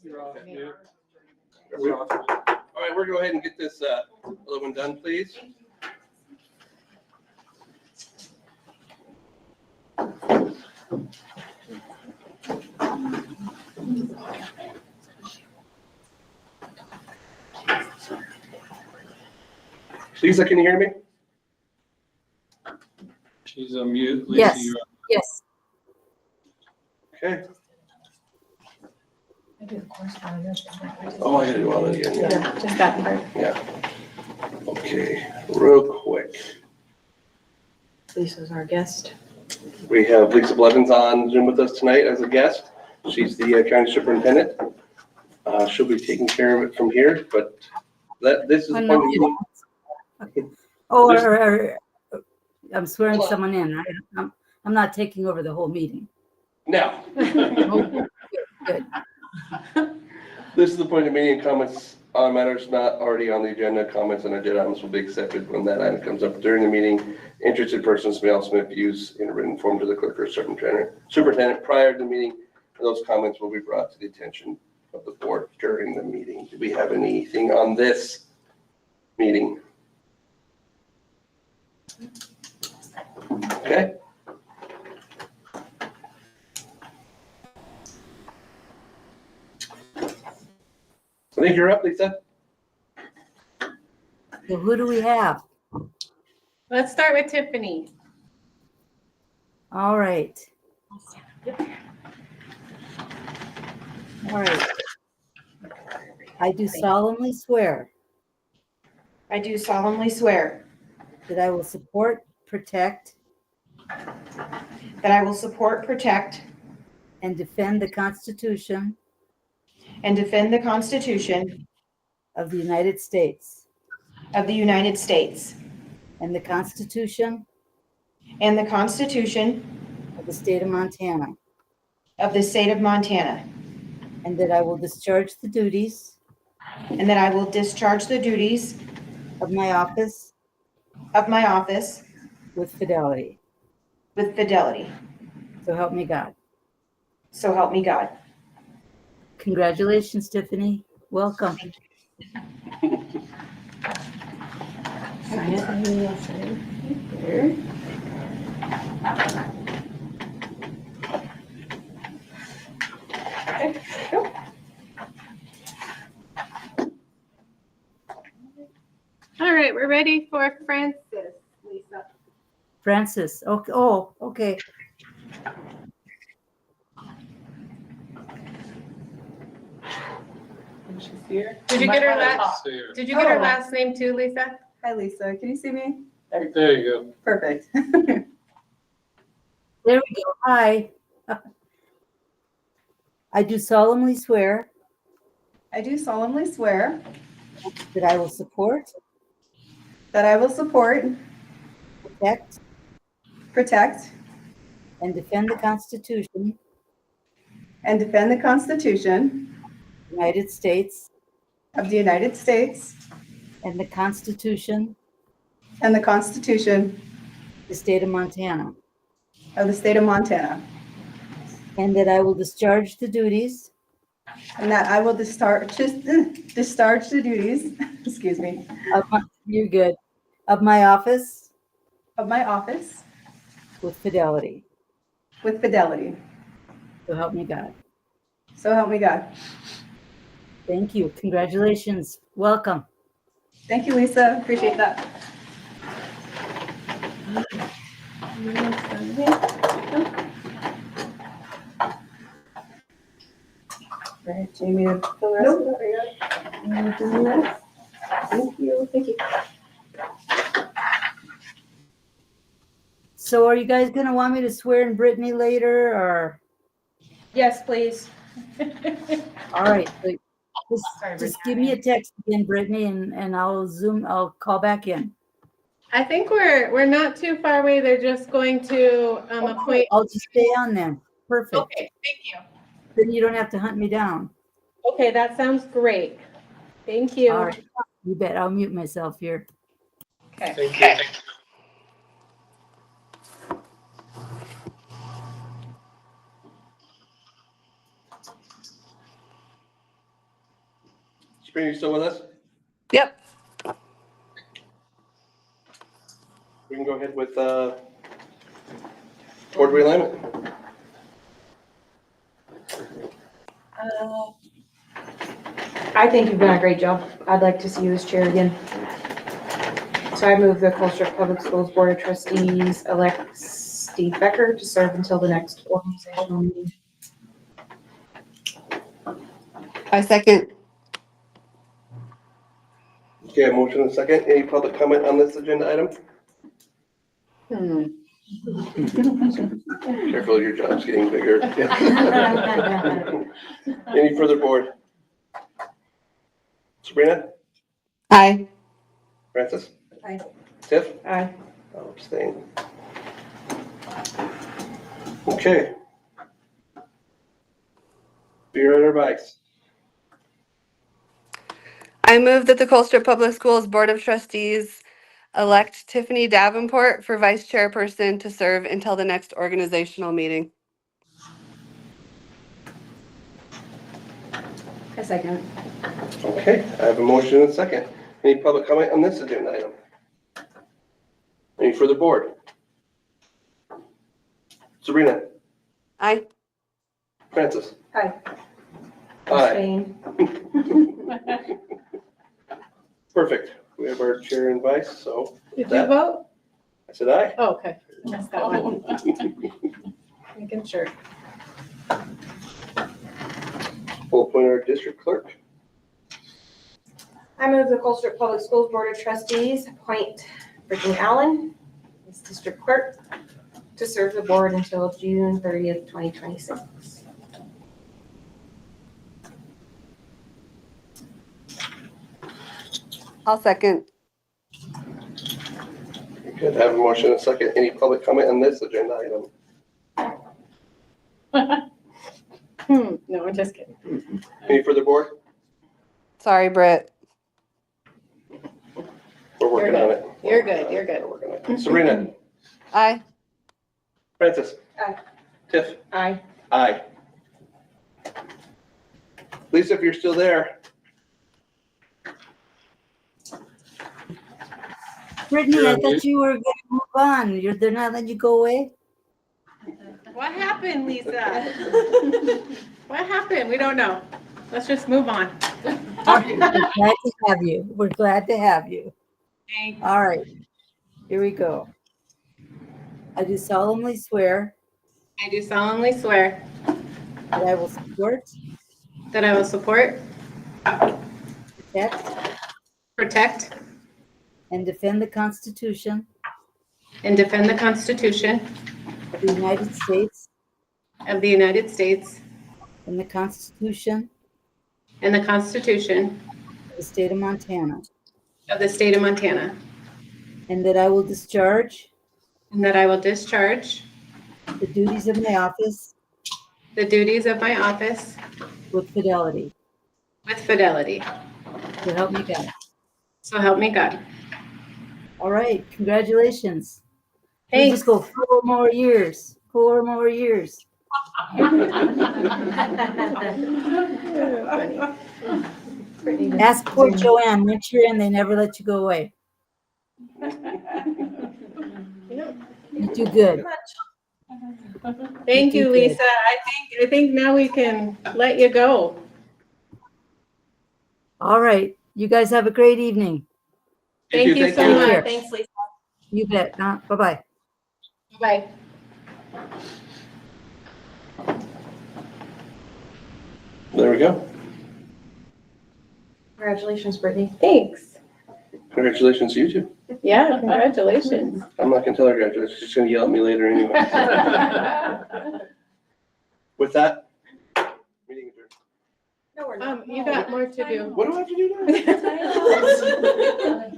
You're off mute. All right, we're going to go ahead and get this other one done, please. Lisa, can you hear me? She's on mute. Lisa, Yes. you're on. Yes. Okay. I do the correspondence. Oh, I gotta do all that again. Yeah, just that part. Yeah. Okay, real quick. Lisa's our guest. We have Lisa Blevins on Zoom with us tonight as a guest. She's the county superintendent. She'll be taking care of it from here, but this is. Or I'm swearing someone in. I'm not taking over the whole meeting. No. Oh, good. This is the point of meeting. Comments on matters not already on the agenda. Comments on agenda items will be accepted when that item comes up during the meeting. Interested persons may also submit views in a written form to the clerk or superintendent prior to the meeting. And those comments will be brought to the attention of the board during the meeting. Do we have anything on this meeting? Okay. I think you're up, Lisa. So who do we have? Let's start with Tiffany. All right. All right. I do solemnly swear I do solemnly swear that I will support, protect, that I will support, protect, and defend the Constitution and defend the Constitution of the United States of the United States and the Constitution and the Constitution of the State of Montana, of the State of Montana, and that I will discharge the duties and that I will discharge the duties of my office with fidelity. with fidelity. So help me God. So help me God. Congratulations, Tiffany. Welcome. Sign it and then you'll sign here. Okay, go. All right, we're ready for Francis, Lisa. Francis. Okay. Oh, okay. And she's here. Did you get her last? See her. Did you get her Oh. last name too, Lisa? Hi, Lisa. Can you see me? There you go. Perfect. There we go. Hi. I do solemnly swear I do solemnly swear that I will support, that I will support, protect, protect, and defend the Constitution and defend the Constitution of the United States of the United States and the Constitution and the Constitution of the State of Montana, of the State of Montana, and that I will discharge the duties and that I will discharge the duties, excuse me, you're good, of my office of my office with fidelity. with fidelity. So help me God. So help me God. Thank you. Congratulations. Welcome. Thank you, Lisa. Appreciate that. All right, Jamie, fill the rest of it. Thank you. Thank you. So are you guys going to want me to swear in Brittany later or? Yes, please. All right. So Sorry, just give me a text again, Brittany, and I'll call back in. I think we're not too far away. They're just going to appoint. I'll just stay on then. Perfect. Okay, thank you. Then you don't have to hunt me down. Okay, that sounds great. Thank you. All right. You bet. I'll mute myself here. Okay. Thank you. Sabrina, you still with us? Yep. We can go ahead with board realignment. I think you've done a great job. I'd like to see you as chair again. So I move the Colstrip Public Schools Board of Trustees elect Steve Becker to serve until the next organizational meeting. I second. Okay, a motion and a second. Any public comment on this agenda item? Careful, your job's getting bigger. Any further board? Sabrina? Aye. Francis? Aye. Tiff? Aye. I'll abstain. Okay. Be right advice. I move that the Colstrip Public Schools Board of Trustees elect Tiffany Davenport for vice chairperson to serve until the next organizational meeting. A second. Okay, I have a motion and a second. Any public comment on this agenda item? Any further board? Sabrina? Aye. Francis? Aye. Aye. Abstain. Perfect. We have our chair and vice, so Did you That- vote? I said aye. Oh, okay. Missed that one. Making sure. We'll appoint our district clerk. I move the Colstrip Public Schools Board of Trustees appoint Brittany Allen as district clerk to serve the board until June 30th, 2026. I'll second. Good, I have a motion and a second. Any public comment on this agenda item? No, I'm just kidding. Any further board? Sorry, Britt. We're working on it. You're good, you're good. We're working on it. Sabrina? Aye. Francis? Aye. Tiff? Aye. Aye. Lisa, if you're still there. Brittany, You're I on thought mute. you were going to move on. They're not letting you go away? What happened, Lisa? What happened? We don't know. Let's just move on. We're glad to have you. We're glad to have you. Thanks. All right, here we go. I do solemnly swear I do solemnly swear that I will support, that I will support, protect, protect, and defend the Constitution and defend the Constitution of the United States of the United States and the Constitution and the Constitution of the State of Montana, of the State of Montana, and that I will discharge and that I will discharge the duties of my office the duties of my office with fidelity. with fidelity. So help me God. So help me God. All right, congratulations. You Thanks. just go 4 more years. 4 more years. Ask poor Joanne, once you're in, they never let you go away. You do good. Thank you, You did. Lisa. I think now we can let you go. All right, you guys have a great evening. Thank you so Take much. care. Thanks, Lisa. You bet. Bye-bye. Bye. There we go. Congratulations, Brittany. Thanks. Congratulations to you two. Yeah, congratulations. I'm not gonna tell her congratulations. She's gonna yell at me later anyway. With that, meeting adjourned. No, we're not. You got more to do. What do I have to do now?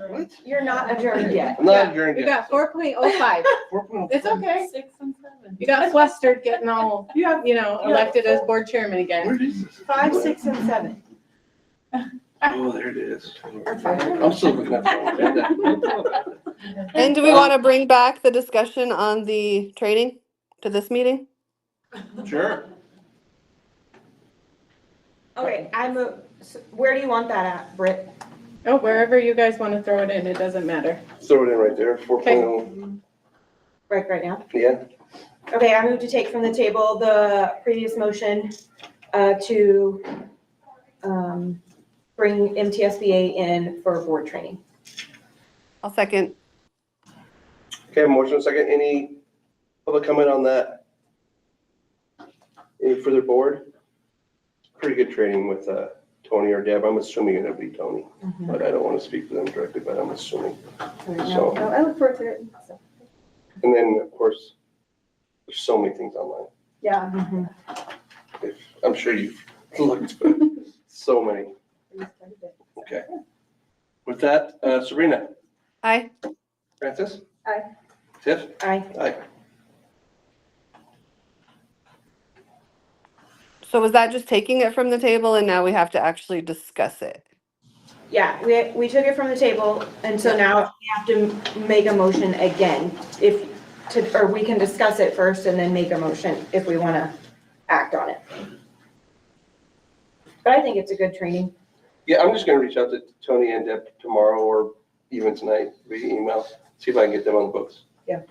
What? You're not adjourned yet. I'm not adjourned You yet. got 4.05. 4.05. It's okay. 6 and 7. You got flustered getting all, elected as board chairman again. Where is this? 5, 6, and 7. Oh, there it is. I'm still looking at the And do we want to bring back the discussion on the training to this meeting? Sure. Okay, where do you want that at, Britt? Oh, wherever you guys want to throw it in, it doesn't matter. Throw it in right there, 4.0, Right now? yeah. Okay, I move to take from the table the previous motion to bring MTSBA in for board training. I'll second. Okay, motion and second. Any public comment on that? Any further board? Pretty good training with Tony or Deb. I'm assuming it'll be Tony, but I don't want to speak for them directly, but I'm assuming. So, No, I look forward to it. So, and then, of course, there's so many things online. yeah. I'm sure you've looked, but so many. Okay. With that, Sabrina, Aye. Francis? Aye. Tiff? Aye. Aye. So was that just taking it from the table and now we have to actually discuss it? Yeah, we took it from the table, and so now we have to make a motion again, or we can discuss it first and then make a motion if we want to act on it. But I think it's a good training. Yeah, I'm just gonna reach out to Tony and Deb tomorrow or even tonight via email, see if I can get them on the books. Yeah.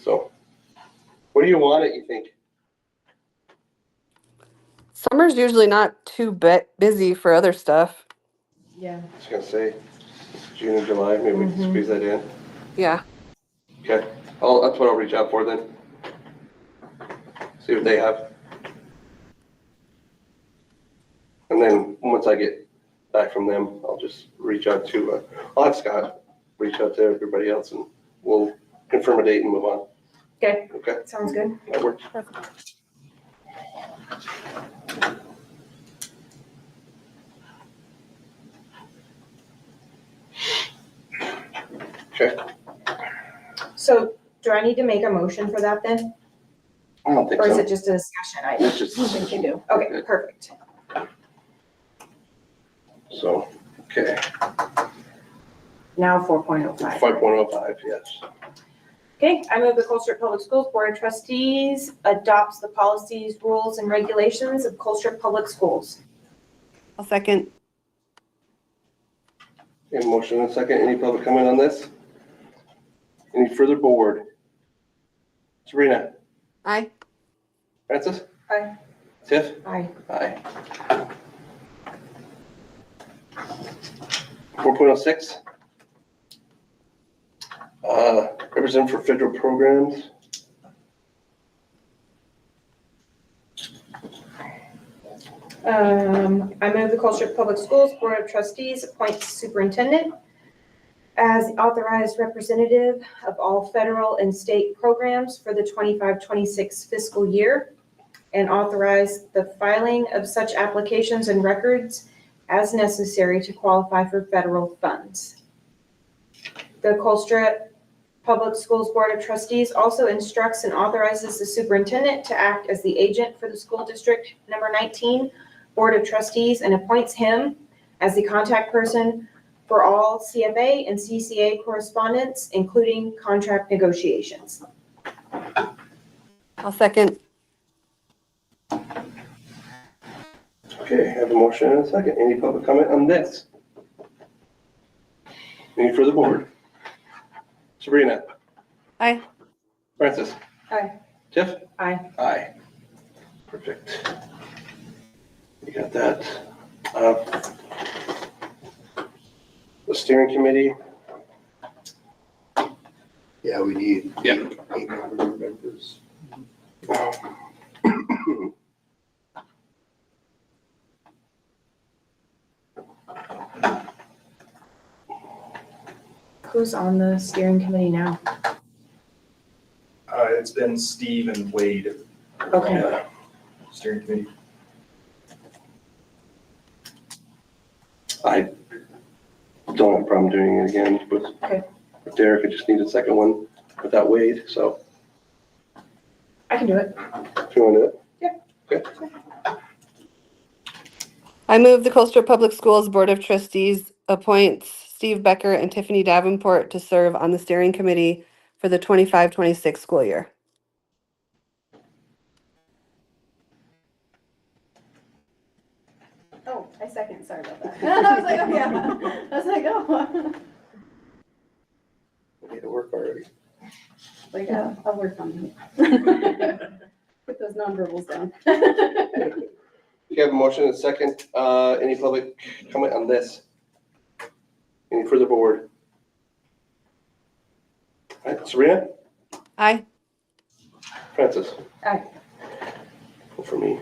So, what do you want it, you think? Summer's usually not too busy for other stuff. Yeah. I was gonna say June and July, maybe we can squeeze that in. Yeah. Okay, that's what I'll reach out for then. See what they have. And then, once I get back from them, I'll just reach out to, I'll have Scott reach out to everybody else and we'll confirm a date and move on. Okay, Okay, sounds good. that works. Okay, So do I need to make a motion for that then? I don't think Or is so. it just a discussion item? It's just, I think you do. Okay, perfect. so, okay, Now 4.05. 5.05, yes. Okay, I move the Colstrip Public Schools Board of Trustees adopts the policies, rules, and regulations of Colstrip Public Schools. I'll second. Okay, motion and second. Any public comment on this? Any further board? Sabrina? Aye. Francis? Aye. Tiff? Aye. Aye. 4.06. Representative for federal programs. I move the Colstrip Public Schools Board of Trustees appoints superintendent as the authorized representative of all federal and state programs for the 25-26 fiscal year and authorize the filing of such applications and records as necessary to qualify for federal funds. The Colstrip Public Schools Board of Trustees also instructs and authorizes the superintendent to act as the agent for the school district number 19 Board of Trustees and appoints him as the contact person for all CFA and CCA correspondence, including contract negotiations. I'll second. Okay, I have a motion and a second. Any public comment on this? Any further board? Sabrina? Aye. Francis? Aye. Tiff? Aye. Aye. Perfect. You got that. The steering committee. Yeah, we need Yeah. 8 members. Who's on the steering committee now? It's been Steve and Wade, Okay. steering committee. I don't have a problem doing it again, but Okay. Derek, I just need a second one without Wade, so I can do it. if you want to do it. I move the Colstrip Public Schools Board of Trustees appoints Steve Becker and Tiffany Davenport to serve on the steering committee for the 25-26 school year. I second, sorry about that. I was like, oh, yeah. I was like, oh. We need to work already. Like, I'll work on it. Put those nonverbals down. You have a motion and a second. Any public comment on this? Any further board? All right, Serena? Aye. Francis? Aye. For me.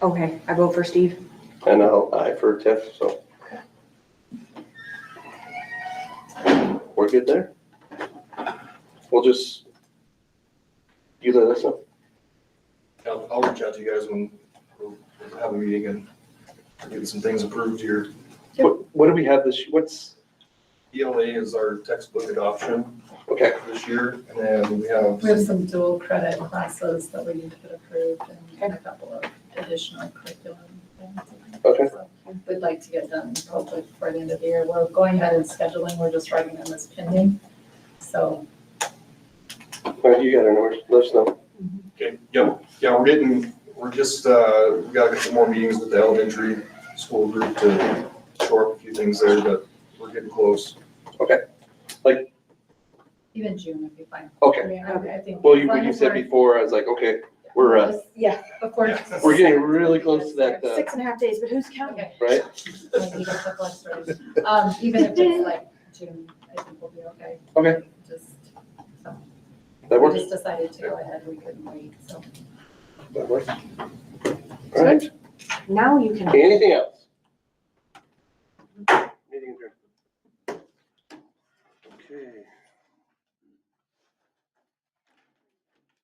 Okay, I vote for Steve. And aye for Tiff, so. We're good there? We'll just, you let us know. I'll reach out to you guys when we'll have a meeting and get some things approved here. What do we have this, what's, ELA is our textbook adoption okay, this year, and then we have. We have some dual credit classes that we need to get approved and a couple of additional curriculum things. Okay. So we'd like to get done hopefully before the end of the year. We're going ahead and scheduling, we're just writing them as pending. So all right, you got our numbers, let us know. Okay, yep, yeah, we're just, we got a couple more meetings with the elementary school group to shore up a few things there, but we're getting close. even June would be fine. Okay, I mean, I think. well, as long you as said we're- before, I was like, okay, we're, Yeah, Before. we're getting really close to that, 6.5 days, but who's counting? Okay. right? Like, you got a couple extra days. Even if it's like June, I think we'll be okay. Okay. Just, so, That we works? just decided to go ahead, we couldn't wait, so. That works. All right, Now you can. anything else?